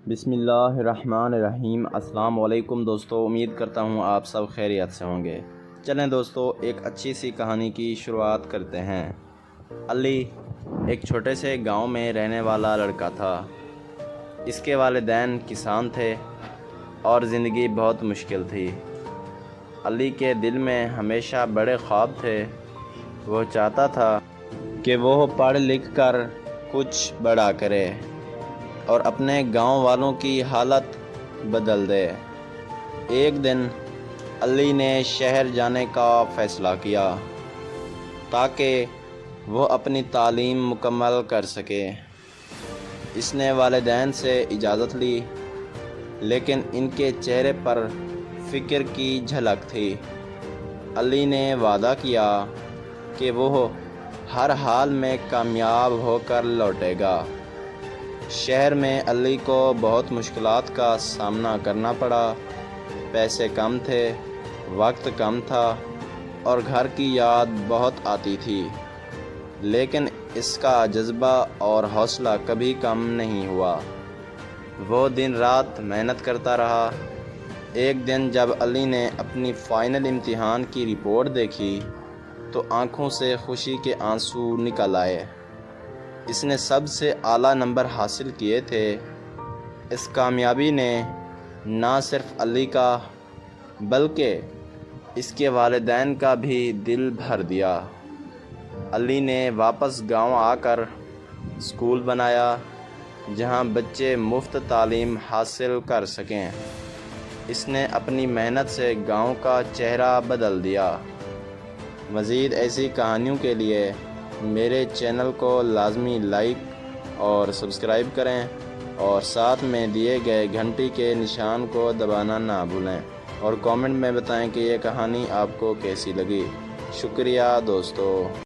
بسم اللہ الرحمن الرحیم۔ السلام علیکم دوستو، امید کرتا ہوں آپ سب خیریت سے ہوں گے۔ چلیں دوستو، ایک اچھی سی کہانی کی شروعات کرتے ہیں۔ علی ایک چھوٹے سے گاؤں میں رہنے والا لڑکا تھا۔ اس کے والدین کسان تھے اور زندگی بہت مشکل تھی۔ علی کے دل میں ہمیشہ بڑے خواب تھے۔ وہ چاہتا تھا کہ وہ پڑھ لکھ کر کچھ بڑا کرے اور اپنے گاؤں والوں کی حالت بدل دے۔ ایک دن علی نے شہر جانے کا فیصلہ کیا تاکہ وہ اپنی تعلیم مکمل کر سکے۔ اس نے والدین سے اجازت لی، لیکن ان کے چہرے پر فکر کی جھلک تھی۔ علی نے وعدہ کیا کہ وہ ہر حال میں کامیاب ہو کر لوٹے گا۔ شہر میں علی کو بہت مشکلات کا سامنا کرنا پڑا۔ پیسے کم تھے، وقت کم تھا اور گھر کی یاد بہت آتی تھی، لیکن اس کا جذبہ اور حوصلہ کبھی کم نہیں ہوا۔ وہ دن رات محنت کرتا رہا۔ ایک دن جب علی نے اپنی فائنل امتحان کی رپورٹ دیکھی تو آنکھوں سے خوشی کے آنسو نکل آئے۔ اس نے سب سے اعلیٰ نمبر حاصل کیے تھے۔ اس کامیابی نے نہ صرف علی کا بلکہ اس کے والدین کا بھی دل بھر دیا۔ علی نے واپس گاؤں آ کر اسکول بنایا جہاں بچے مفت تعلیم حاصل کر سکیں۔ اس نے اپنی محنت سے گاؤں کا چہرہ بدل دیا۔ مزید ایسی کہانیوں کے لیے میرے چینل کو لازمی لائک اور سبسکرائب کریں اور ساتھ میں دیے گئے گھنٹی کے نشان کو دبانا نہ بھولیں، اور کامنٹ میں بتائیں کہ یہ کہانی آپ کو کیسی لگی۔ شکریہ دوستو۔